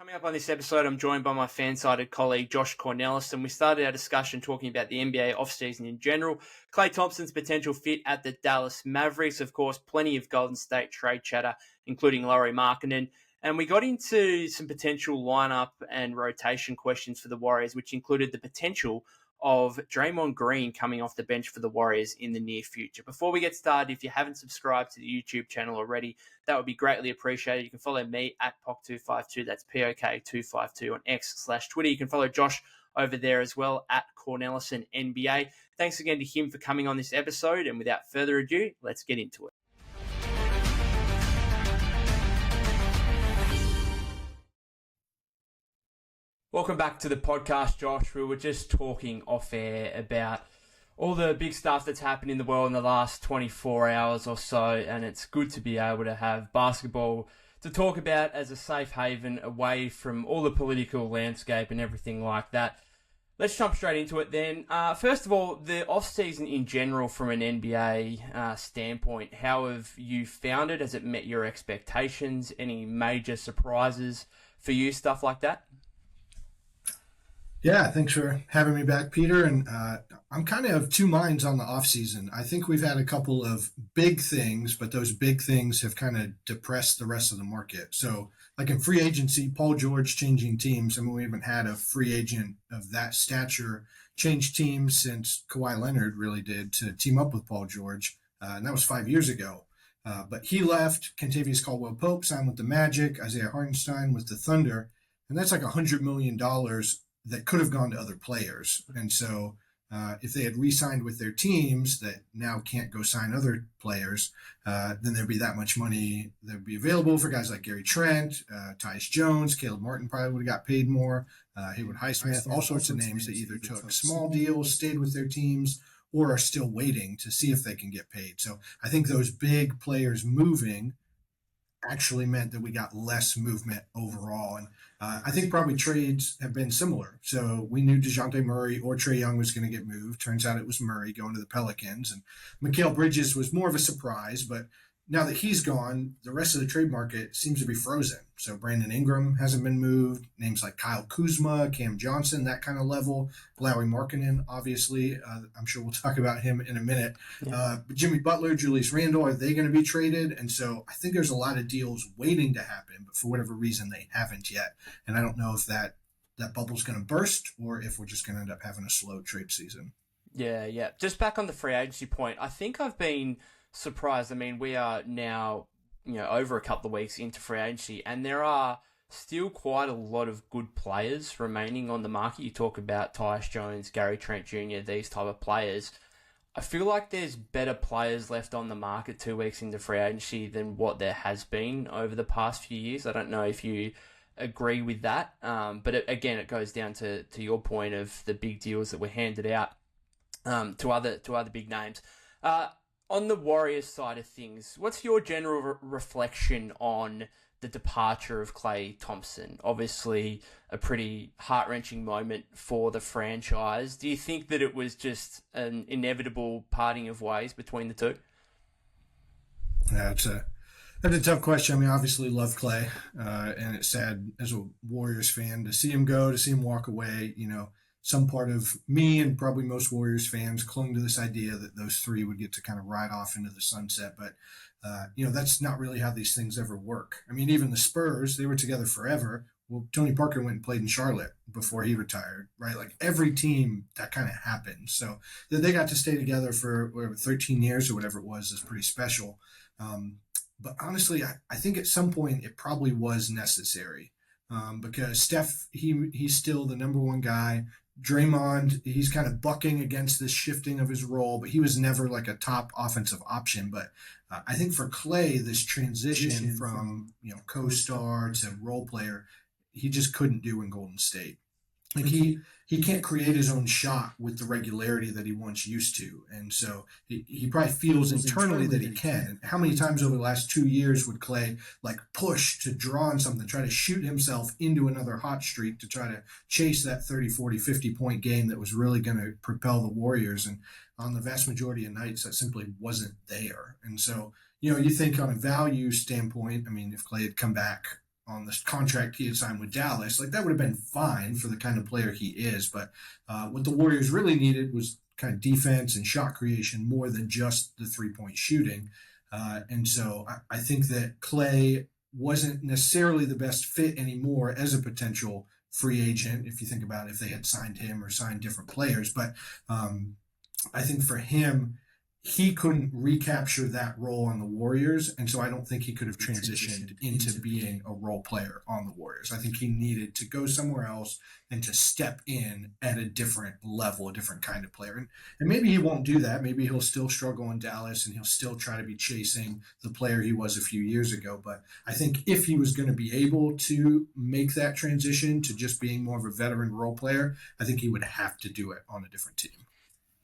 Coming up on this episode, I'm joined by my FanSided colleague, Josh Cornelissen. We started our discussion talking about the NBA offseason in general, Klay Thompson's potential fit at the Dallas Mavericks, of course, plenty of Golden State trade chatter, including Lauri Markkanen. And we got into some potential lineup and rotation questions for the Warriors, which included the potential of Draymond Green coming off the bench for the Warriors in the near future. Before we get started, if you haven't subscribed to the YouTube channel already, that would be greatly appreciated. You can follow me at POC252, that's POK252 on X/Twitter. You can follow Josh over there as well at Cornelissen NBA. Thanks again to him for coming on this episode, and without further ado, let's get into it. Welcome back to the podcast, Josh. We were just talking off air about all the big stuff that's happened in the world in the last 24 hours or so, and it's good to be able to have basketball to talk about as a safe haven away from all the political landscape and everything like that. Let's jump straight into it then. First of all, the off-season in general from an NBA standpoint, how have you found it? Has it met your expectations? Any major surprises for you, stuff like that? Yeah, thanks for having me back, Peter. And I'm kind of of two minds on the offseason. I think we've had a couple of big things, but those big things have kind of depressed the rest of the market. So like in free agency, Paul George changing teams. I mean, we haven't had a free agent of that stature change teams since Kawhi Leonard really did to team up with Paul George. And that was 5 years ago. But he left. Kentavious Caldwell-Pope signed with the Magic, Isaiah Hartenstein with the Thunder. And that's like $100 million that could have gone to other players. And so if they had re-signed with their teams that now can't go sign other players, then there'd be that much money that would be available for guys like Gary Trent, Tyus Jones, Caleb Martin probably would have got paid more, Haywood Highsmith, all sorts of names that either took small deals, stayed with their teams, or are still waiting to see if they can get paid. So I think those big players moving actually meant that we got less movement overall. And I think probably trades have been similar. So we knew DeJounte Murray or Trae Young was going to get moved. Turns out it was Murray going to the Pelicans. And Mikal Bridges was more of a surprise, but now that he's gone, the rest of the trade market seems to be frozen. So Brandon Ingram hasn't been moved. Names like Kyle Kuzma, Cam Johnson, that kind of level. Lauri Markkanen, obviously. I'm sure we'll talk about him in a minute. Yeah. But Jimmy Butler, Julius Randle, are they going to be traded? And so I think there's a lot of deals waiting to happen, but for whatever reason, they haven't yet. And I don't know if that bubble's going to burst or if we're just going to end up having a slow trade season. Yeah. Just back on the free agency point, I think I've been surprised. I mean, we are now, over a couple of weeks into free agency, and there are still quite a lot of good players remaining on the market. You talk about Tyus Jones, Gary Trent Jr., these type of players. I feel like there's better players left on the market 2 weeks into free agency than what there has been over the past few years. I don't know if you agree with that, but it goes down to your point of the big deals that were handed out to other big names. On the Warriors side of things, what's your general reflection on the departure of Klay Thompson? Obviously, a pretty heart-wrenching moment for the franchise. Do you think that it was just an inevitable parting of ways between the two? Yeah, that's a tough question. I mean, obviously love Klay, and it's sad as a Warriors fan to see him go, to see him walk away. Some part of me and probably most Warriors fans clung to this idea that those three would get to kind of ride off into the sunset. But, that's not really how these things ever work. I mean, even the Spurs, they were together forever. Well, Tony Parker went and played in Charlotte before he retired, right? Like every team, that kind of happened. So that they got to stay together for 13 years or whatever it was is pretty special. But honestly, I think at some point it probably was necessary because Steph, he's still the number one guy. Draymond, he's kind of bucking against this shifting of his role, but he was never like a top offensive option. But I think for Klay, this transition from co-star to role player, he just couldn't do in Golden State. Like he can't create his own shot with the regularity that he once used to. And so he probably feels internally that he can. How many times over the last 2 years would Klay like push to draw on something, try to shoot himself into another hot streak to try to chase that 30, 40, 50-point game that was really going to propel the Warriors? And on the vast majority of nights, that simply wasn't there. And so, you think on a value standpoint, I mean, if Klay had come back on this contract he had signed with Dallas, like that would have been fine for the kind of player he is. But what the Warriors really needed was kind of defense and shot creation more than just the 3-point shooting. And so I think that Klay wasn't necessarily the best fit anymore as a potential free agent, if you think about if they had signed him or signed different players. But I think for him, he couldn't recapture that role on the Warriors, and so I don't think he could have transitioned into being a role player on the Warriors. I think he needed to go somewhere else and to step in at a different level, a different kind of player. And maybe he won't do that. Maybe he'll still struggle in Dallas, and he'll still try to be chasing the player he was a few years ago. But I think if he was going to be able to make that transition to just being more of a veteran role player, I think he would have to do it on a different team.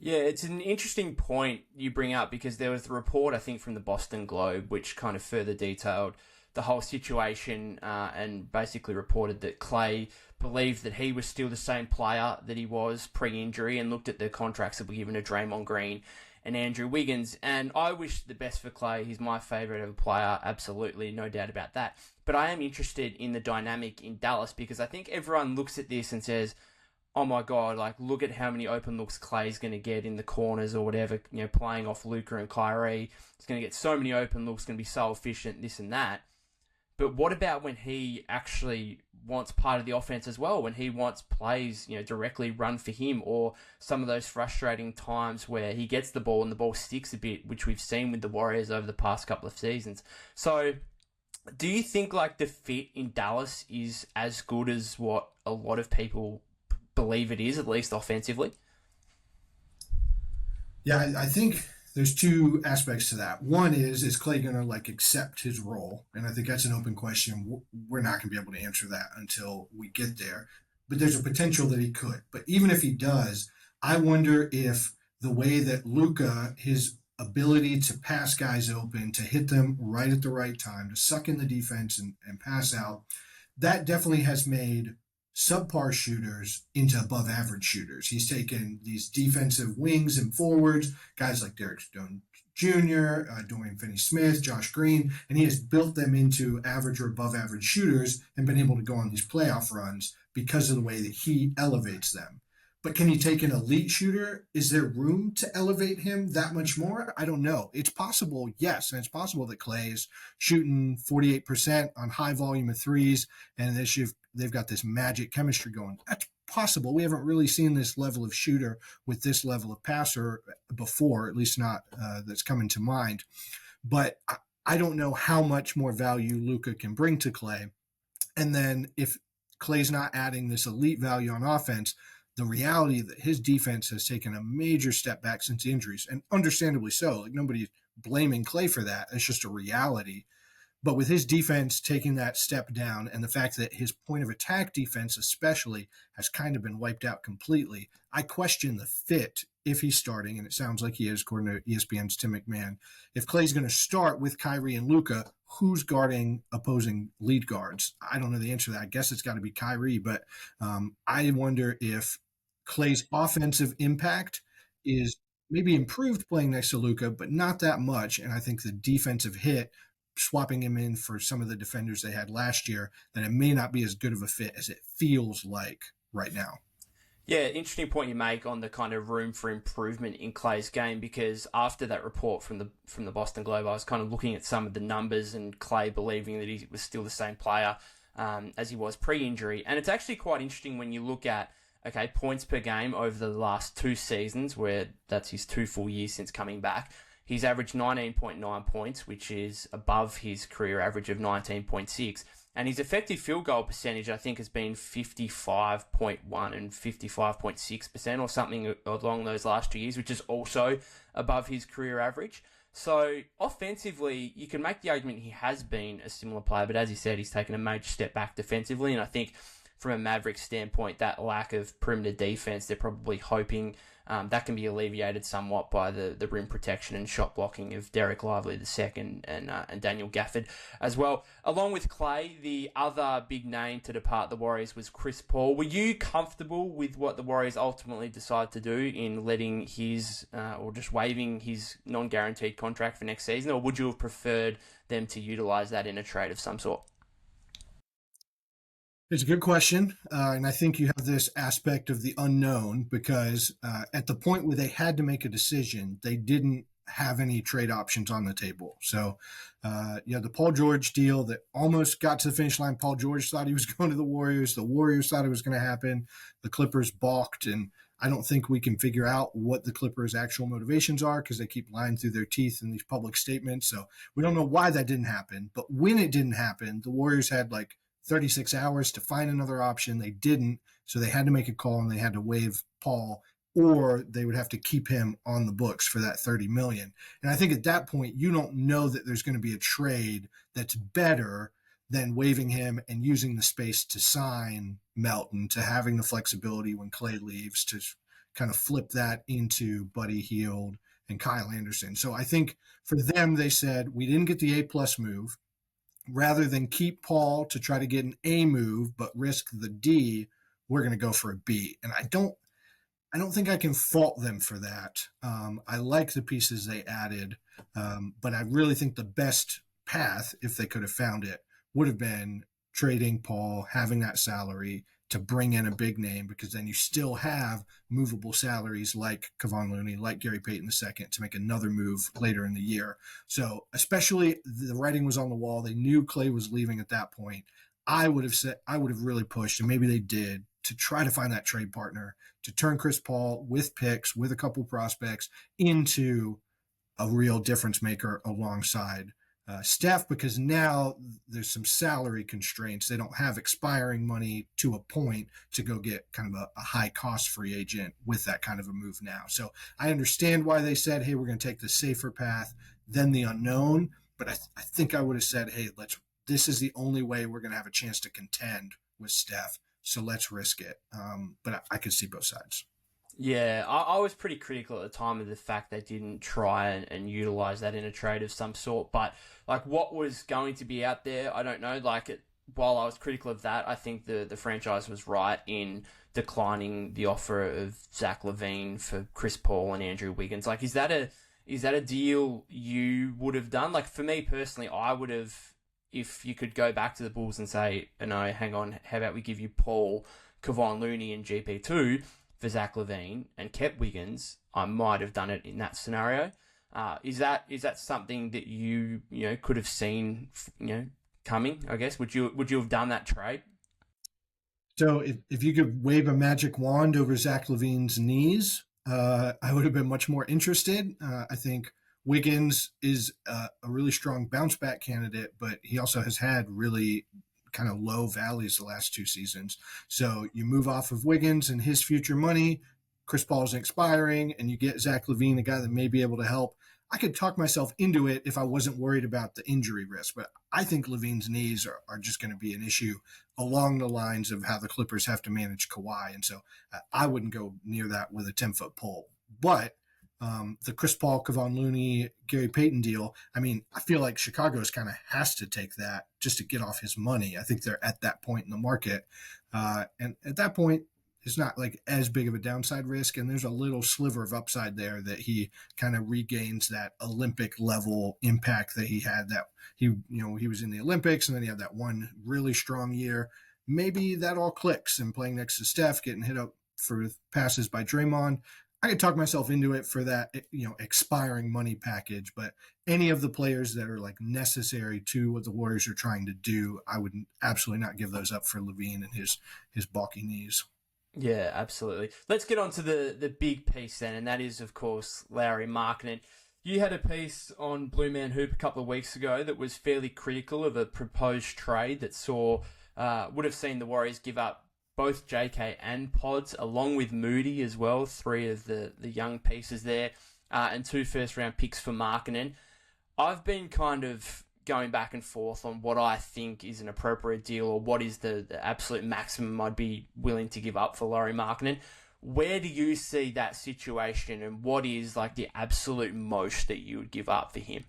Yeah, it's an interesting point you bring up because there was the report, I think, from the Boston Globe, which kind of further detailed the whole situation and basically reported that Klay believed that he was still the same player that he was pre-injury and looked at the contracts that were given to Draymond Green and Andrew Wiggins. And I wish the best for Klay. He's my favourite ever player, absolutely, no doubt about that. But I am interested in the dynamic in Dallas because I think everyone looks at this and says, oh my God, like look at how many open looks Klay's going to get in the corners or whatever, you know, playing off Luka and Kyrie. He's going to get so many open looks, going to be so efficient, this and that. But what about when he actually wants part of the offense as well, when he wants plays, you know, directly run for him, or some of those frustrating times where he gets the ball and the ball sticks a bit, which we've seen with the Warriors over the past couple of seasons. So do you think like the fit in Dallas is as good as what a lot of people believe it is, at least offensively? Yeah, I think there's two aspects to that. One is Klay going to like accept his role? And I think that's an open question. We're not going to be able to answer that until we get there. But there's a potential that he could. But even if he does, I wonder if the way that Luka, his ability to pass guys open, to hit them right at the right time, to suck in the defense and pass out, that definitely has made subpar shooters into above average shooters. He's taken these defensive wings and forwards, guys like Derek Stone Jr., Dorian Finney-Smith, Josh Green, and he has built them into average or above average shooters and been able to go on these playoff runs because of the way that he elevates them. But can he take an elite shooter? Is there room to elevate him that much more? I don't know. It's possible, yes. And it's possible that Klay is shooting 48% on high volume of threes, and they've got this magic chemistry going. That's possible. We haven't really seen this level of shooter with this level of passer before, at least not that's coming to mind. But I don't know how much more value Luka can bring to Klay. And then if Klay's not adding this elite value on offense, the reality that his defense has taken a major step back since injuries, and understandably so. Like nobody's blaming Klay for that. It's just a reality. But with his defense taking that step down and the fact that his point of attack defense especially has kind of been wiped out completely, I question the fit if he's starting, and it sounds like he is according to ESPN's Tim McMahon. If Klay's going to start with Kyrie and Luka, who's guarding opposing lead guards? I don't know the answer to that. I guess it's got to be Kyrie, but I wonder if Klay's offensive impact is maybe improved playing next to Luka, but not that much. And I think the defensive hit, swapping him in for some of the defenders they had last year, that it may not be as good of a fit as it feels like right now. Yeah, interesting point you make on the kind of room for improvement in Klay's game, because after that report from the Boston Globe, I was kind of looking at some of the numbers and Klay believing that he was still the same player as he was pre-injury. And it's actually quite interesting when you look at points per game over the last 2 seasons, where that's his 2 full years since coming back. He's averaged 19.9 points, which is above his career average of 19.6. And his effective field goal percentage, I think, has been 55.1 and 55.6% or something along those last 2 years, which is also above his career average. So offensively, you can make the argument he has been a similar player, but as you said, he's taken a major step back defensively, and I think from a Mavericks standpoint, that lack of perimeter defense, they're probably hoping that can be alleviated somewhat by the rim protection and shot blocking of Derek Lively II and Daniel Gafford as well. Along with Klay, the other big name to depart the Warriors was Chris Paul. Were you comfortable with what the Warriors ultimately decided to do in letting his, or just waiving his non-guaranteed contract for next season, or would you have preferred them to utilize that in a trade of some sort? It's a good question. And I think you have this aspect of the unknown because at the point where they had to make a decision, they didn't have any trade options on the table. So, the Paul George deal that almost got to the finish line. Paul George thought he was going to the Warriors. The Warriors thought it was going to happen. The Clippers balked. And I don't think we can figure out what the Clippers' actual motivations are because they keep lying through their teeth in these public statements. So we don't know why that didn't happen. But when it didn't happen, the Warriors had like 36 hours to find another option. They didn't, so they had to make a call and they had to waive Paul, or they would have to keep him on the books for that 30 million. And I think at that point, you don't know that there's going to be a trade that's better than waiving him and using the space to sign Melton, to having the flexibility when Klay leaves to kind of flip that into Buddy Hield and Kyle Anderson. So I think for them, they said, we didn't get the A+ move. Rather than keep Paul to try to get an A move but risk the D, we're going to go for a B. And I don't think I can fault them for that. I like the pieces they added, but I really think the best path, if they could have found it, would have been trading Paul, having that salary to bring in a big name, because then you still have movable salaries like Kevon Looney, like Gary Payton II, to make another move later in the year. So especially the writing was on the wall. They knew Klay was leaving at that point. I would have really pushed, and maybe they did, to try to find that trade partner, to turn Chris Paul with picks, with a couple prospects, into a real difference maker alongside Steph, because now there's some salary constraints. They don't have expiring money to a point to go get kind of a high cost free agent with that kind of a move now. So I understand why they said, hey, we're going to take the safer path than the unknown. But I think I would have said, hey, this is the only way we're going to have a chance to contend with Steph. So let's risk it. But I could see both sides. Yeah, I was pretty critical at the time of the fact they didn't try and utilize that in a trade of some sort. But like what was going to be out there, I don't know. While I was critical of that, I think the franchise was right in declining the offer of Zach LaVine for Chris Paul and Andrew Wiggins. Like, is that a deal you would have done? Like, for me personally, I would have, if you could go back to the Bulls and say, no, hang on, how about we give you Paul, Kevon Looney, and GP2 for Zach LaVine and kept Wiggins, I might have done it in that scenario. Is that something that you could have seen coming? I guess would you have done that trade? So if you could wave a magic wand over Zach LaVine's knees, I would have been much more interested. I think Wiggins is a really strong bounce back candidate, but he also has had really kind of low valleys the last 2 seasons. So you move off of Wiggins and his future money, Chris Paul is expiring, and you get Zach LaVine, a guy that may be able to help. I could talk myself into it if I wasn't worried about the injury risk, but I think LaVine's knees are just going to be an issue along the lines of how the Clippers have to manage Kawhi. And so I wouldn't go near that with a 10-foot pole. But the Chris Paul, Kevon Looney, Gary Payton deal, I mean, I feel like Chicago's kind of has to take that just to get off his money. I think they're at that point in the market. And at that point, it's not like as big of a downside risk. And there's a little sliver of upside there that he kind of regains that Olympic level impact that he had, that he was in the Olympics and then he had that one really strong year. Maybe that all clicks, and playing next to Steph, getting hit up for passes by Draymond, I could talk myself into it for that, expiring money package. But any of the players that are like necessary to what the Warriors are trying to do, I would absolutely not give those up for LaVine and his bulky knees. Yeah, absolutely. Let's get on to the big piece then, and that is, of course, Lauri Markkanen. You had a piece on Blue Man Hoop a couple of weeks ago that was fairly critical of a proposed trade that would have seen the Warriors give up both JK and Pods, along with Moody as well, 3 of the young pieces there, and 2 first-round picks for Markkanen. I've been kind of going back and forth on what I think is an appropriate deal, or what is the absolute maximum I'd be willing to give up for Lauri Markkanen. Where do you see that situation, and what is like the absolute most that you would give up for him?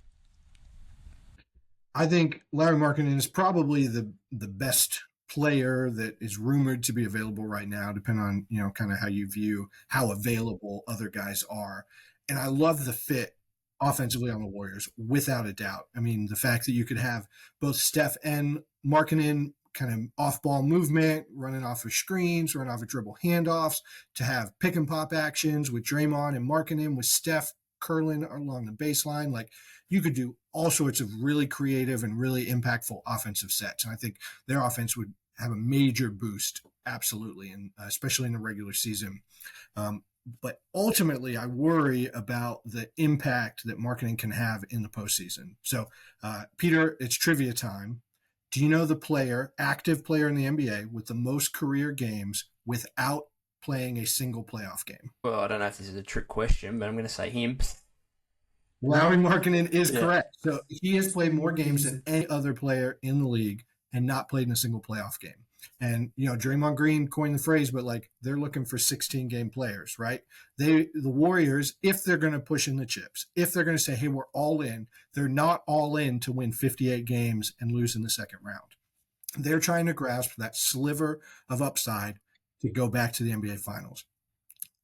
I think Lauri Markkanen is probably the best player that is rumored to be available right now, depending on, kind of how you view how available other guys are. And I love the fit offensively on the Warriors, without a doubt. I mean, the fact that you could have both Steph and Markkanen kind of off-ball movement, running off of screens, running off of dribble handoffs, to have pick-and-pop actions with Draymond and Markkanen, with Steph curling along the baseline. Like, you could do all sorts of really creative and really impactful offensive sets. And I think their offense would have a major boost, absolutely, and especially in the regular season. But ultimately, I worry about the impact that Markkanen can have in the postseason. So, Peter, it's trivia time. Do you know the active player in the NBA with the most career games without playing a single playoff game? Well, I don't know if this is a trick question, but I'm going to say him. Lauri Markkanen is correct. So he has played more games than any other player in the league and not played in a single playoff game. And, Draymond Green coined the phrase, but they're looking for 16-game players, right? The Warriors, if they're going to push in the chips, if they're going to say, hey, we're all in, they're not all in to win 58 games and lose in the second round. They're trying to grasp that sliver of upside to go back to the NBA Finals.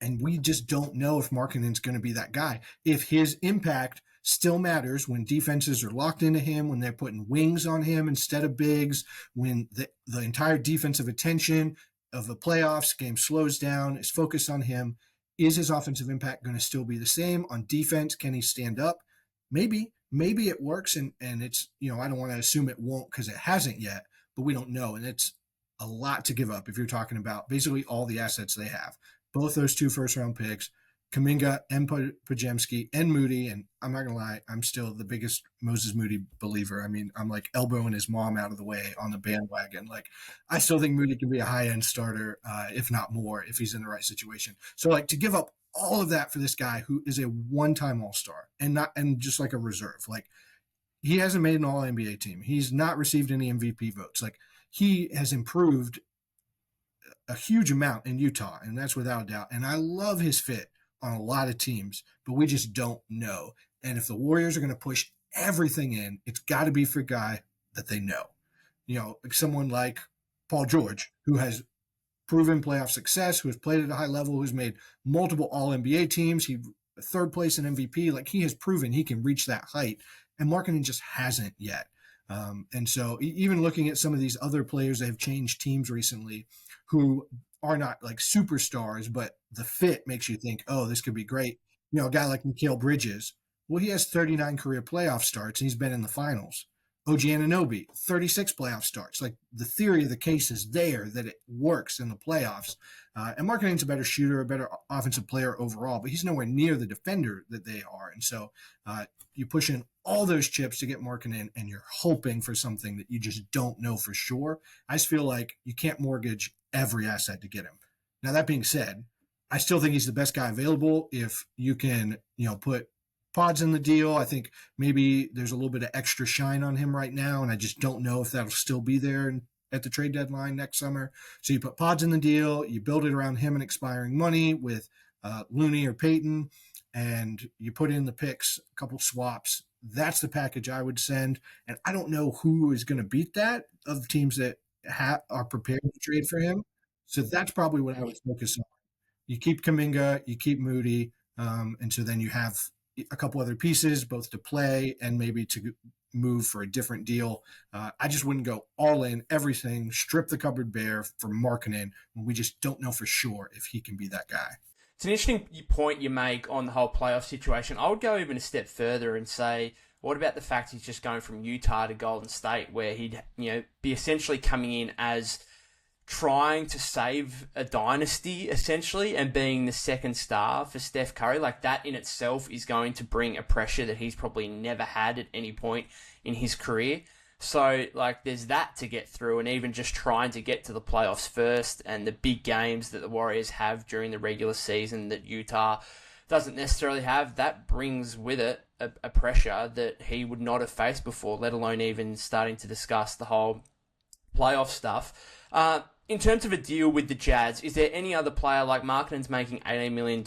And we just don't know if Markkanen's going to be that guy. If his impact still matters when defenses are locked into him, when they're putting wings on him instead of bigs, when the entire defensive attention of the playoffs game slows down, is focused on him, is his offensive impact going to still be the same? On defense, can he stand up? Maybe it works, and it's, I don't want to assume it won't because it hasn't yet, but we don't know. And it's a lot to give up if you're talking about basically all the assets they have. Both those 2 first-round picks, Kuminga and Podziemski and Moody, and I'm not going to lie, I'm still the biggest Moses Moody believer. I mean, I'm like elbowing his mom out of the way on the bandwagon. Like, I still think Moody can be a high-end starter, if not more, if he's in the right situation. So, to give up all of that for this guy who is a one-time All-Star and just like a reserve. Like, he hasn't made an All-NBA team. He's not received any MVP votes. Like, he has improved a huge amount in Utah, and that's without a doubt. And I love his fit on a lot of teams, but we just don't know. And if the Warriors are going to push everything in, it's got to be for a guy that they know. Someone like Paul George, who has proven playoff success, who has played at a high level, who's made multiple All-NBA teams. He third place in MVP. Like, he has proven he can reach that height, and Markkanen just hasn't yet. And so even looking at some of these other players that have changed teams recently who are not like superstars, but the fit makes you think, oh, this could be great. A guy like Mikal Bridges, well, he has 39 career playoff starts, and he's been in the finals. OG Anunoby, 36 playoff starts. Like, the theory of the case is there that it works in the playoffs. And Markkanen's a better shooter, a better offensive player overall, but he's nowhere near the defender that they are. And so you push in all those chips to get Markkanen, and you're hoping for something that you just don't know for sure. I just feel like you can't mortgage every asset to get him. Now, that being said, I still think he's the best guy available. If you can, put Pods in the deal, I think maybe there's a little bit of extra shine on him right now, and I just don't know if that'll still be there at the trade deadline next summer. So you put Pods in the deal, you build it around him and expiring money with Looney or Peyton, and you put in the picks, a couple swaps. That's the package I would send, and I don't know who is going to beat that of teams that are prepared to trade for him. So that's probably what I would focus on. You keep Kuminga, you keep Moody, and so then you have a couple other pieces, both to play and maybe to move for a different deal. I just wouldn't go all in, everything, strip the cupboard bare for Markkanen when we just don't know for sure if he can be that guy. It's an interesting point you make on the whole playoff situation. I would go even a step further and say, what about the fact he's just going from Utah to Golden State, where he'd be essentially coming in as trying to save a dynasty, essentially, and being the second star for Steph Curry. Like, that in itself is going to bring a pressure that he's probably never had at any point in his career. So, there's that to get through, and even just trying to get to the playoffs first, and the big games that the Warriors have during the regular season that Utah doesn't necessarily have, that brings with it a pressure that he would not have faced before, let alone even starting to discuss the whole playoff stuff. In terms of a deal with the Jazz, is there any other player, like Markkanen's making $18 million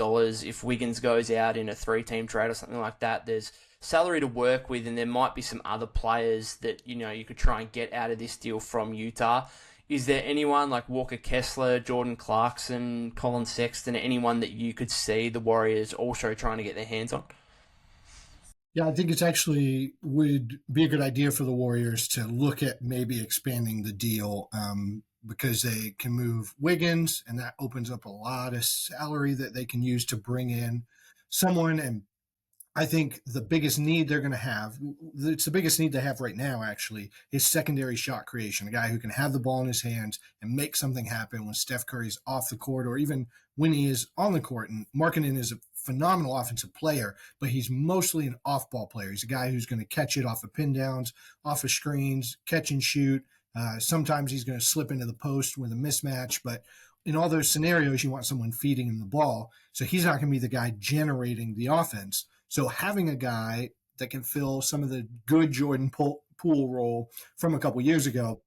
if Wiggins goes out in a 3-team trade or something like that? There's salary to work with, and there might be some other players that, you could try and get out of this deal from Utah. Is there anyone like Walker Kesler, Jordan Clarkson, Colin Sexton, anyone that you could see the Warriors also trying to get their hands on? Yeah, I think it's actually would be a good idea for the Warriors to look at maybe expanding the deal, because they can move Wiggins, and that opens up a lot of salary that they can use to bring in someone. And I think the biggest need they're going to have, it's the biggest need they have right now, actually, is secondary shot creation. A guy who can have the ball in his hands and make something happen when Steph Curry's off the court or even when he is on the court. And Markkanen is a phenomenal offensive player, but he's mostly an off ball player. He's a guy who's going to catch it off of pin downs, off of screens, catch and shoot. Sometimes he's going to slip into the post with a mismatch, but in all those scenarios, you want someone feeding him the ball. So he's not going to be the guy generating the offense. So having a guy that can fill some of the good Jordan Poole role from a couple years ago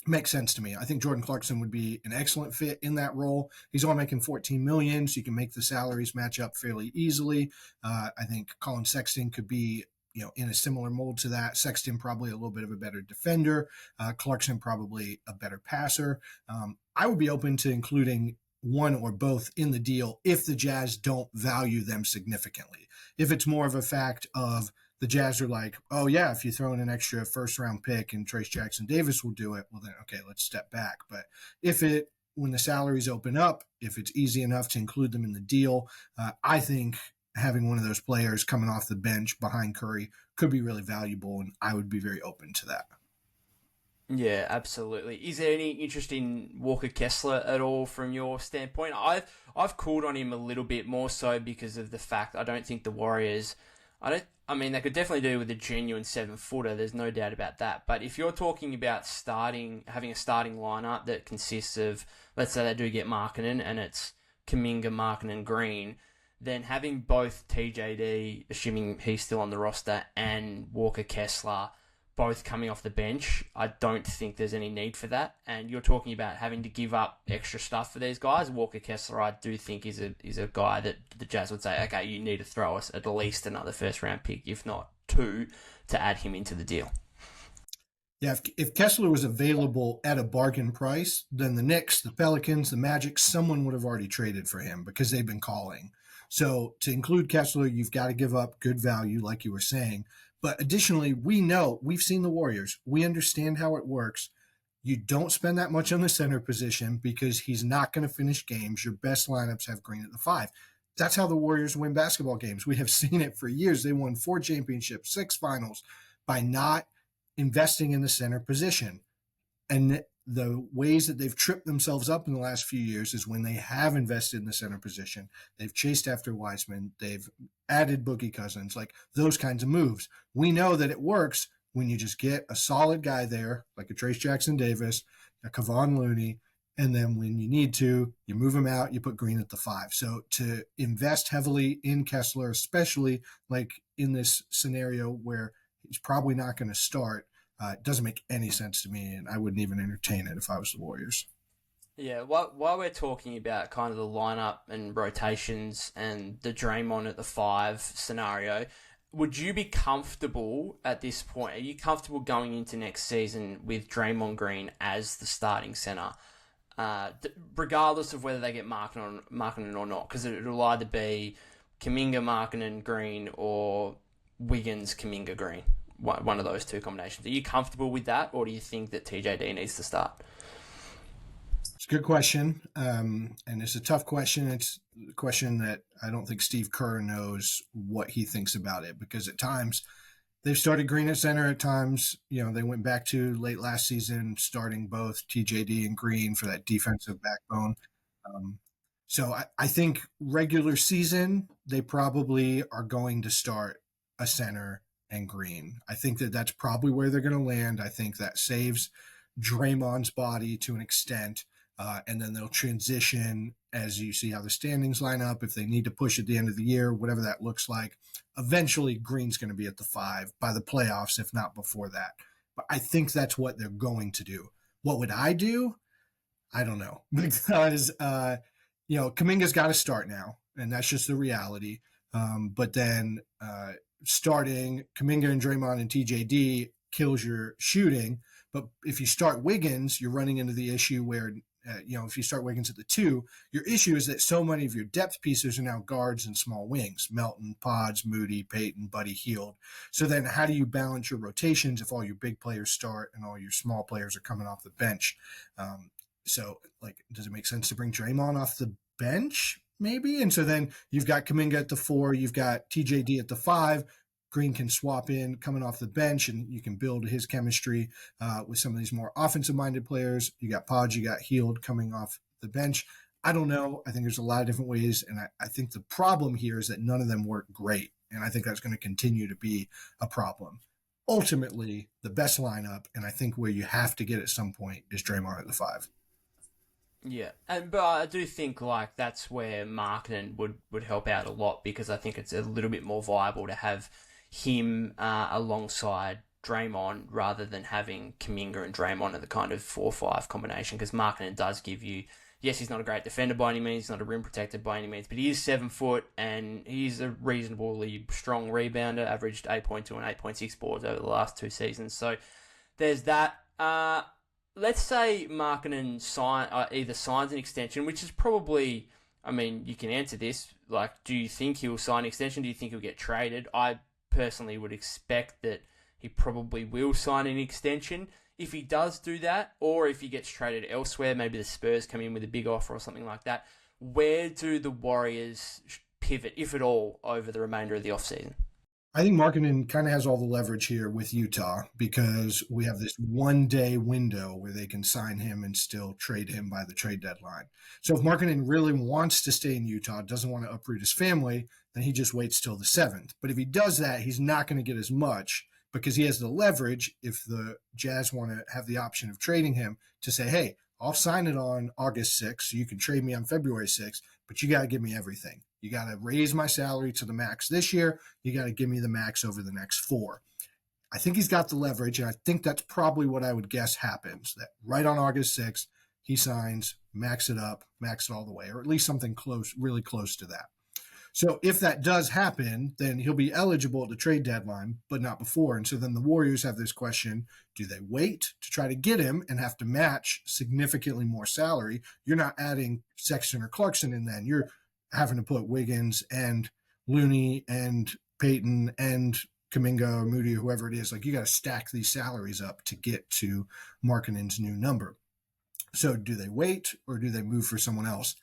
makes sense to me. I think Jordan Clarkson would be an excellent fit in that role. He's only making $14 million, so you can make the salaries match up fairly easily. I think Colin Sexton could be, in a similar mold to that. Sexton probably a little bit of a better defender. Clarkson probably a better passer. I would be open to including one or both in the deal if the Jazz don't value them significantly. If it's more of a fact of the Jazz are like, oh yeah, if you throw in an extra first round pick and Trace Jackson Davis will do it, well then, okay, let's step back. But when the salaries open up, if it's easy enough to include them in the deal, I think having one of those players coming off the bench behind Curry could be really valuable, and I would be very open to that. Yeah, absolutely. Is there any interest in Walker Kesler at all from your standpoint? I've called on him a little bit more so because of the fact I don't think the Warriors. I mean, they could definitely do with a genuine 7-footer. There's no doubt about that. But if you're talking about having a starting lineup that consists of, let's say they do get Markkanen and it's Kuminga, Markkanen, Green, then having both TJD, assuming he's still on the roster, and Walker Kesler both coming off the bench, I don't think there's any need for that. And you're talking about having to give up extra stuff for these guys. Walker Kesler, I do think is a guy that the Jazz would say, okay, you need to throw us at least another first round pick, if not two, to add him into the deal. Yeah, if Kessler was available at a bargain price, then the Knicks, the Pelicans, the Magic, someone would have already traded for him because they've been calling. So to include Kessler, you've got to give up good value, like you were saying. But additionally, we've seen the Warriors. We understand how it works. You don't spend that much on the center position because he's not going to finish games. Your best lineups have Green at the 5. That's how the Warriors win basketball games. We have seen it for years. They won 4 championships, 6 finals by not investing in the center position. And the ways that they've tripped themselves up in the last few years is when they have invested in the center position. They've chased after Wiseman. They've added Boogie Cousins, like those kinds of moves. We know that it works when you just get a solid guy there, like a Trace Jackson Davis, a Kevon Looney, and then when you need to, you move him out, you put Green at the 5. So to invest heavily in Kessler, especially like in this scenario where he's probably not going to start, it doesn't make any sense to me, and I wouldn't even entertain it if I was the Warriors. Yeah, while we're talking about kind of the lineup and rotations and the Draymond at the 5 scenario, would you be comfortable at this point? Are you comfortable going into next season with Draymond Green as the starting center, regardless of whether they get Markkanen or not? Because it'll either be Kuminga, Markkanen, Green, or Wiggins, Kuminga, Green. One of those two combinations. Are you comfortable with that, or do you think that TJD needs to start? It's a good question, and it's a tough question. It's a question that I don't think Steve Kerr knows what he thinks about it, because at times they've started Green at center. At times, they went back to late last season starting both TJD and Green for that defensive backbone. So I think regular season, they probably are going to start a center and Green. I think that that's probably where they're going to land. I think that saves Draymond's body to an extent, and then they'll transition as you see how the standings line up. If they need to push at the end of the year, whatever that looks like, eventually Green's going to be at the 5 by the playoffs, if not before that. But I think that's what they're going to do. What would I do? I don't know, because Kuminga's got to start now, and that's just the reality. But then starting Kuminga and Draymond and TJD kills your shooting. But if you start Wiggins, you're running into the issue where if you start Wiggins at the 2, your issue is that so many of your depth pieces are now guards and small wings: Melton, Pods, Moody, Payton, Buddy, Hield. So then how do you balance your rotations if all your big players start and all your small players are coming off the bench? So does it make sense to bring Draymond off the bench? Maybe. And so then you've got Kuminga at the 4, you've got TJD at the 5. Green can swap in coming off the bench, and you can build his chemistry with some of these more offensive-minded players. You got Podge, you got Hield coming off the bench. I don't know. I think there's a lot of different ways, and I think the problem here is that none of them work great, and I think that's going to continue to be a problem. Ultimately, the best lineup, and I think where you have to get at some point, is Draymond at the 5. Yeah, but I do think that's where Markkanen would help out a lot, because I think it's a little bit more viable to have him alongside Draymond rather than having Kuminga and Draymond at the kind of 4-5 combination, because Markkanen does give you, yes, he's not a great defender by any means, he's not a rim protector by any means, but he is 7 foot and he's a reasonably strong rebounder, averaged 8.2 and 8.6 boards over the last 2 seasons. So there's that. Let's say Markkanen either signs an extension, which is probably, I mean, you can answer this. Do you think he'll sign an extension? Do you think he'll get traded? I personally would expect that he probably will sign an extension. If he does do that, or if he gets traded elsewhere, maybe the Spurs come in with a big offer or something like that, where do the Warriors pivot, if at all, over the remainder of the offseason? I think Markkanen kind of has all the leverage here with Utah, because we have this 1-day window where they can sign him and still trade him by the trade deadline. So if Markkanen really wants to stay in Utah, doesn't want to uproot his family, then he just waits till the 7th. But if he does that, he's not going to get as much, because he has the leverage, if the Jazz want to have the option of trading him, to say, hey, I'll sign it on August 6th, so you can trade me on February 6th, but you got to give me everything. You got to raise my salary to the max this year. You got to give me the max over the next 4. I think he's got the leverage, and I think that's probably what I would guess happens, that right on August 6th, he signs, max it up, max it all the way, or at least something close, really close to that. So if that does happen, then he'll be eligible at the trade deadline, but not before. And so then the Warriors have this question: do they wait to try to get him and have to match significantly more salary? You're not adding Sexton or Clarkson in then. You're having to put Wiggins and Looney and Payton and Kuminga or Moody or whoever it is. You got to stack these salaries up to get to Markkanen's new number. So do they wait, or do they move for someone else?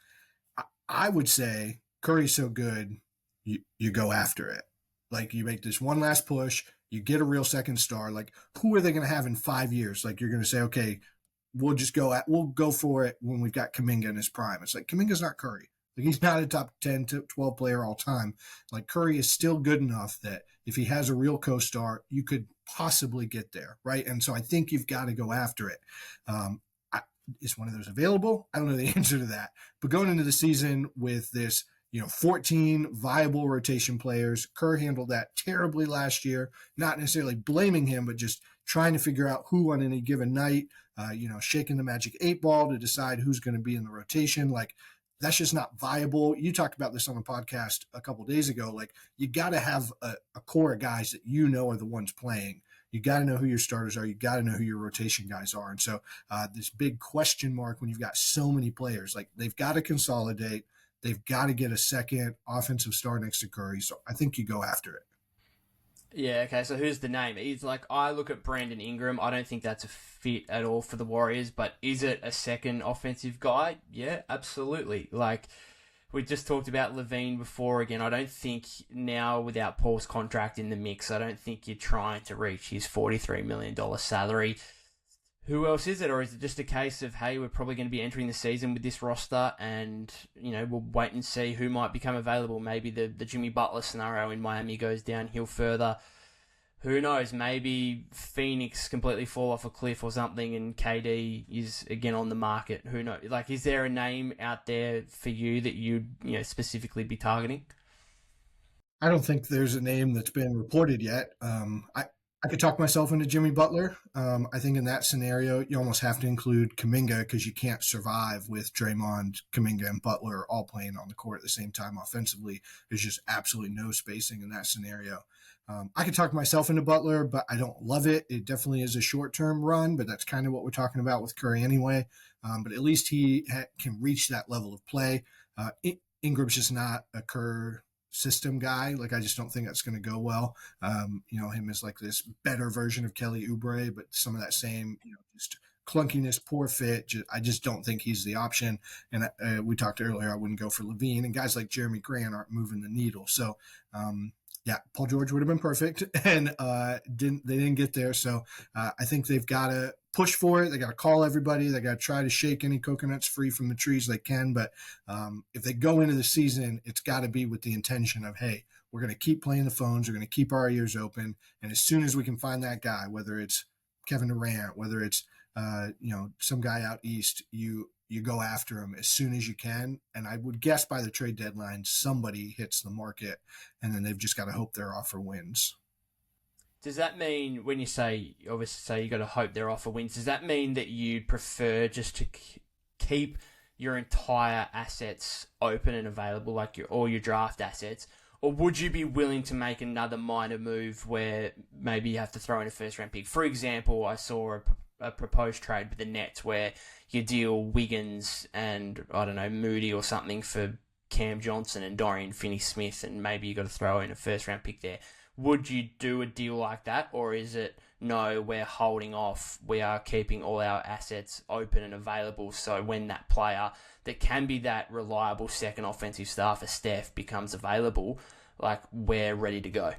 I would say Curry's so good, you go after it. You make this one last push, you get a real second star. Who are they going to have in 5 years? You're going to say, okay, we'll go for it when we've got Kuminga in his prime. It's Kuminga's not Curry. He's not a top 10 to 12 player all time. Curry is still good enough that if he has a real co-star, you could possibly get there, right? And so I think you've got to go after it. Is one of those available? I don't know the answer to that. But going into the season with this, 14 viable rotation players, Kerr handled that terribly last year, not necessarily blaming him, but just trying to figure out who on any given night, shaking the magic 8 ball to decide who's going to be in the rotation. That's just not viable. You talked about this on the podcast a couple of days ago. You got to have a core of guys that are the ones playing. You got to know who your starters are. You got to know who your rotation guys are. And so this big question mark when you've got so many players, they've got to consolidate. They've got to get a second offensive star next to Curry. So I think you go after it. Yeah, okay, so who's the name? It's I look at Brandon Ingram. I don't think that's a fit at all for the Warriors, but is it a second offensive guy? Yeah, absolutely. We just talked about LaVine before. Again, I don't think now, without Paul's contract in the mix, I don't think you're trying to reach his $43 million salary. Who else is it? Or is it just a case of, hey, we're probably going to be entering the season with this roster and, we'll wait and see who might become available. Maybe the Jimmy Butler scenario in Miami goes downhill further. Who knows? Maybe Phoenix completely fall off a cliff or something and KD is again on the market. Who knows? Is there a name out there for you that you'd, specifically be targeting? I don't think there's a name that's been reported yet. I could talk myself into Jimmy Butler. I think in that scenario, you almost have to include Kuminga because you can't survive with Draymond, Kuminga, and Butler all playing on the court at the same time offensively. There's just absolutely no spacing in that scenario. I could talk myself into Butler, but I don't love it. It definitely is a short-term run, but that's kind of what we're talking about with Curry anyway. But at least he can reach that level of play. Ingram's just not a Kerr system guy. Like, I just don't think that's going to go well. Him as like this better version of Kelly Oubre, but some of that same, just clunkiness, poor fit. I just don't think he's the option. And we talked earlier, I wouldn't go for LaVine, and guys like Jeremy Grant aren't moving the needle. So, Paul George would have been perfect, and they didn't get there. So I think they've got to push for it. They got to call everybody. They got to try to shake any coconuts free from the trees they can. But if they go into the season, it's got to be with the intention of, hey, we're going to keep playing the phones. We're going to keep our ears open. And as soon as we can find that guy, whether it's Kevin Durant, whether it's some guy out east, you go after him as soon as you can. And I would guess by the trade deadline, somebody hits the market, and then they've just got to hope their offer wins. Does that mean, when you say, obviously, say you got to hope their offer wins, does that mean that you'd prefer just to keep your entire assets open and available, like all your draft assets? Or would you be willing to make another minor move where maybe you have to throw in a first-round pick? For example, I saw a proposed trade with the Nets where you deal Wiggins and, I don't know, Moody or something for Cam Johnson and Dorian Finney-Smith, and maybe you got to throw in a first-round pick there. Would you do a deal like that, or is it, no, we're holding off, we are keeping all our assets open and available, so when that player that can be that reliable second offensive star for Steph becomes available, like, we're ready to go?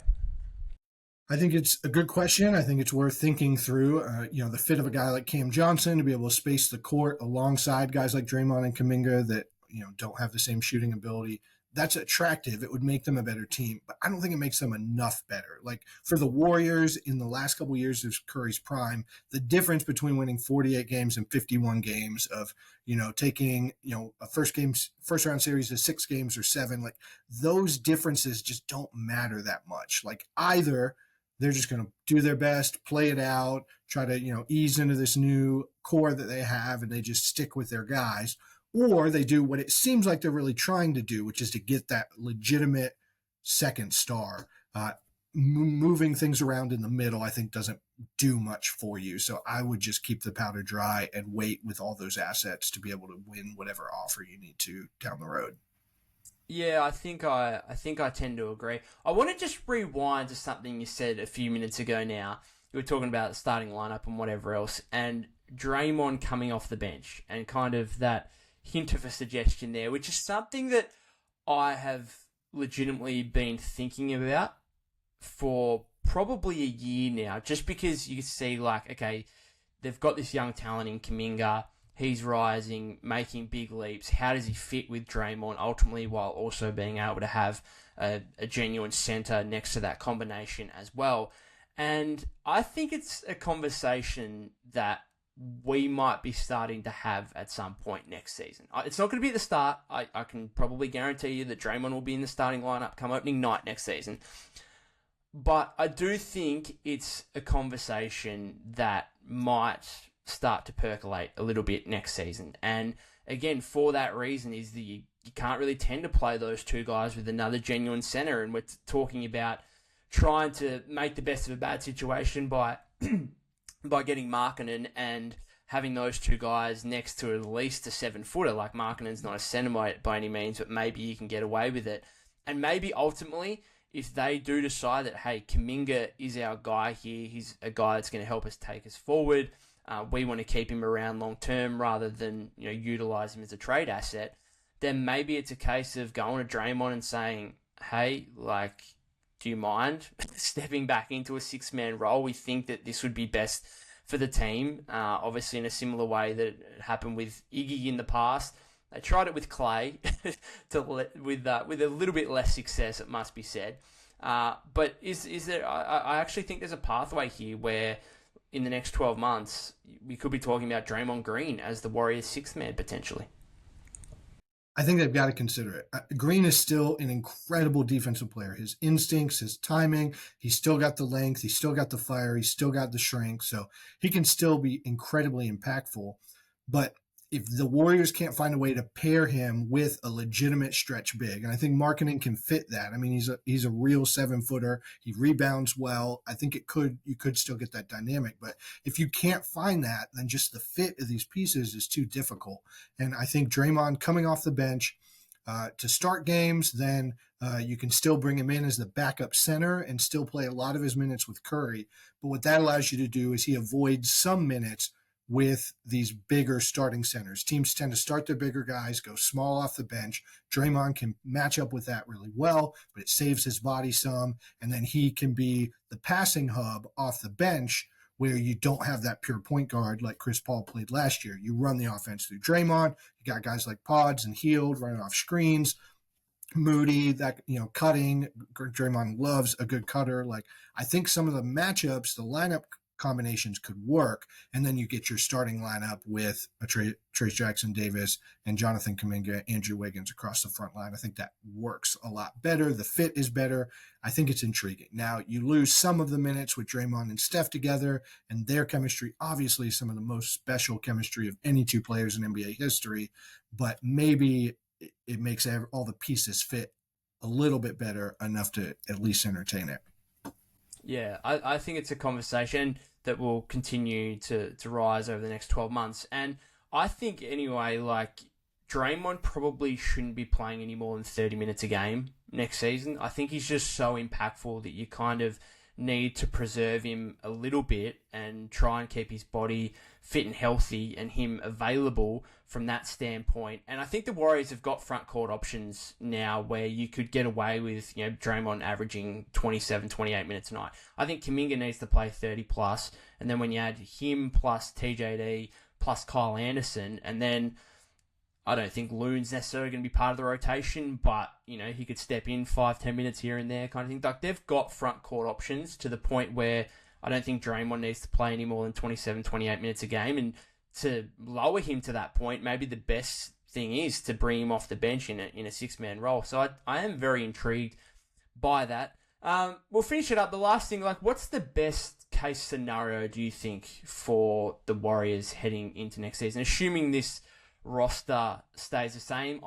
I think it's a good question. I think it's worth thinking through, the fit of a guy like Cam Johnson to be able to space the court alongside guys like Draymond and Kuminga that, don't have the same shooting ability. That's attractive. It would make them a better team, but I don't think it makes them enough better. Like, for the Warriors in the last couple of years of Curry's prime, the difference between winning 48 games and 51 games of, taking, a first round series to 6 games or 7, like, those differences just don't matter that much. Like, either they're just going to do their best, play it out, try to, ease into this new core that they have, and they just stick with their guys. Or they do what it seems like they're really trying to do, which is to get that legitimate second star. Moving things around in the middle, I think, doesn't do much for you. So I would just keep the powder dry and wait with all those assets to be able to win whatever offer you need to down the road. Yeah, I think I tend to agree. I want to just rewind to something you said a few minutes ago now. You were talking about the starting lineup and whatever else, and Draymond coming off the bench, and kind of that hint of a suggestion there, which is something that I have legitimately been thinking about for probably a year now, just because you can see, like, okay, they've got this young talent in Kuminga. He's rising, making big leaps. How does he fit with Draymond ultimately, while also being able to have a genuine center next to that combination as well? And I think it's a conversation that we might be starting to have at some point next season. It's not going to be at the start. I can probably guarantee you that Draymond will be in the starting lineup come opening night next season. But I do think it's a conversation that might start to percolate a little bit next season. And again, for that reason is that you can't really tend to play those two guys with another genuine center. And we're talking about trying to make the best of a bad situation by getting Markkanen and having those two guys next to at least a 7-footer. Like, Markkanen's not a center by any means, but maybe you can get away with it. And maybe ultimately, if they do decide that, hey, Kuminga is our guy here, he's a guy that's going to help us take us forward, we want to keep him around long term rather than utilize him as a trade asset, then maybe it's a case of going to Draymond and saying, hey, like, do you mind stepping back into a 6-man role? We think that this would be best for the team, obviously in a similar way that it happened with Iggy in the past. They tried it with Klay with a little bit less success, it must be said. But is there? I actually think there's a pathway here where in the next 12 months we could be talking about Draymond Green as the Warriors' 6th man potentially. I think they've got to consider it. Green is still an incredible defensive player. His instincts, his timing, he's still got the length, he's still got the fire, he's still got the strength. So he can still be incredibly impactful. But if the Warriors can't find a way to pair him with a legitimate stretch big, and I think Markkanen can fit that. I mean, he's a real 7-footer. He rebounds well. I think you could still get that dynamic. But if you can't find that, then just the fit of these pieces is too difficult. And I think Draymond coming off the bench to start games, then you can still bring him in as the backup center and still play a lot of his minutes with Curry. But what that allows you to do is he avoids some minutes with these bigger starting centers. Teams tend to start their bigger guys, go small off the bench. Draymond can match up with that really well, but it saves his body some. And then he can be the passing hub off the bench where you don't have that pure point guard like Chris Paul played last year. You run the offense through Draymond. You got guys like Pods and Hield running off screens. Moody, that, cutting. Draymond loves a good cutter. Like, I think some of the matchups, the lineup combinations could work, and then you get your starting lineup with a Trace Jackson Davis and Jonathan Kuminga, Andrew Wiggins across the front line. I think that works a lot better. The fit is better. I think it's intriguing. Now, you lose some of the minutes with Draymond and Steph together, and their chemistry, obviously some of the most special chemistry of any two players in NBA history, but maybe it makes all the pieces fit a little bit better, enough to at least entertain it. Yeah, I think it's a conversation that will continue to rise over the next 12 months. And I think, anyway, like, Draymond probably shouldn't be playing any more than 30 minutes a game next season. I think he's just so impactful that you kind of need to preserve him a little bit and try and keep his body fit and healthy and him available from that standpoint. And I think the Warriors have got front court options now where you could get away with, Draymond averaging 27, 28 minutes a night. I think Kuminga needs to play 30 plus. And then when you add him plus TJD plus Kyle Anderson, and then I don't think Loon's necessarily going to be part of the rotation, but, he could step in 5-10 minutes here and there kind of thing. Like, they've got front court options to the point where I don't think Draymond needs to play any more than 27, 28 minutes a game. And to lower him to that point, maybe the best thing is to bring him off the bench in a six-man role. So I am very intrigued by that. We'll finish it up. The last thing, what's the best case scenario, do you think, for the Warriors heading into next season, assuming this roster stays the same?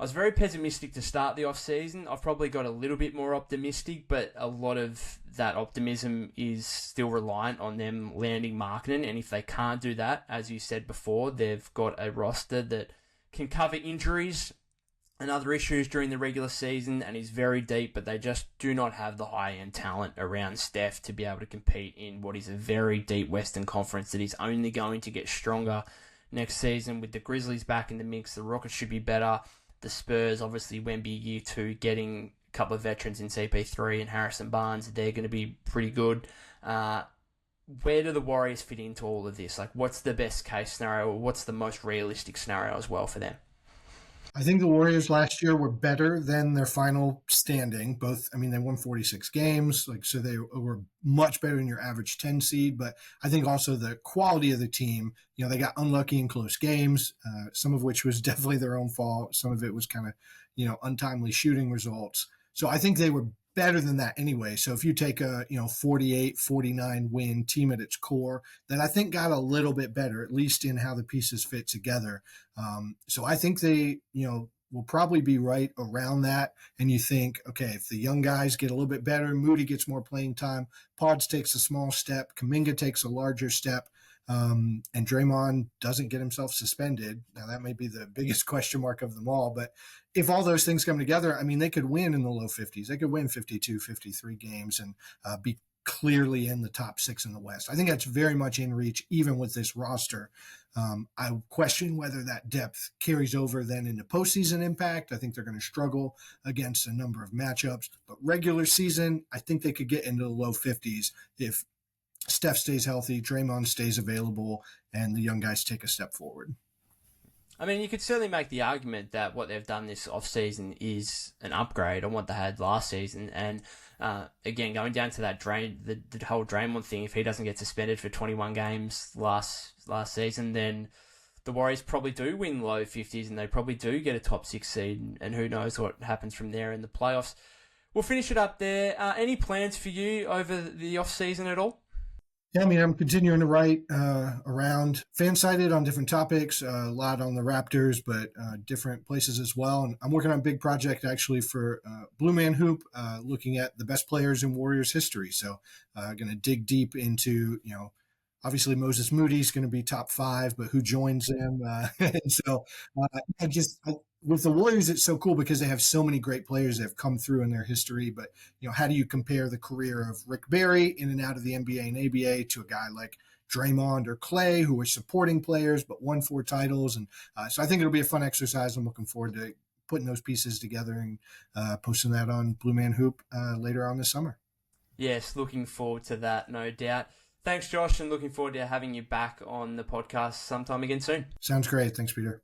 I was very pessimistic to start the offseason. I've probably got a little bit more optimistic, but a lot of that optimism is still reliant on them landing Markkanen. And if they can't do that, as you said before, they've got a roster that can cover injuries and other issues during the regular season and is very deep, but they just do not have the high-end talent around Steph to be able to compete in what is a very deep Western Conference that is only going to get stronger next season. With the Grizzlies back in the mix, the Rockets should be better. The Spurs, obviously, Wemby year 2, getting a couple of veterans in CP3 and Harrison Barnes, they're going to be pretty good. Where do the Warriors fit into all of this? What's the best case scenario, or what's the most realistic scenario as well for them? I think the Warriors last year were better than their final standing. They won 46 games, so they were much better than your average 10 seed. But I think also the quality of the team, they got unlucky in close games, some of which was definitely their own fault. Some of it was kind of, untimely shooting results. So I think they were better than that anyway. So if you take a 48-49 win team at its core, that I think got a little bit better, at least in how the pieces fit together. So I think they will probably be right around that. And you think, okay, if the young guys get a little bit better, Moody gets more playing time, Pods takes a small step, Kuminga takes a larger step, and Draymond doesn't get himself suspended. Now, that may be the biggest question mark of them all, but if all those things come together, they could win in the low 50s. They could win 52, 53 games and be clearly in the top 6 in the West. I think that's very much in reach, even with this roster. I question whether that depth carries over then into postseason impact. I think they're going to struggle against a number of matchups, but regular season, I think they could get into the low 50s if Steph stays healthy, Draymond stays available, and the young guys take a step forward. You could certainly make the argument that what they've done this offseason is an upgrade on what they had last season. And again, going down to that the whole Draymond thing, if he doesn't get suspended for 21 games last season, then the Warriors probably do win low 50s and they probably do get a top 6 seed. And who knows what happens from there in the playoffs. We'll finish it up there. Any plans for you over the offseason at all? Yeah, I mean, I'm continuing to write around FanSided on different topics, a lot on the Raptors, but different places as well. And I'm working on a big project actually for Blue Man Hoop, looking at the best players in Warriors history. So, going to dig deep into, obviously Moses Moody's going to be top 5, but who joins them? And so, with the Warriors, it's so cool because they have so many great players that have come through in their history. But how do you compare the career of Rick Barry in and out of the NBA and ABA to a guy like Draymond or Klay, who were supporting players but won 4 titles? And so I think it'll be a fun exercise. I'm looking forward to putting those pieces together and posting that on Blue Man Hoop later on this summer. Yes, looking forward to that, no doubt. Thanks, Josh, and looking forward to having you back on the podcast sometime again soon. Sounds great. Thanks, Peter.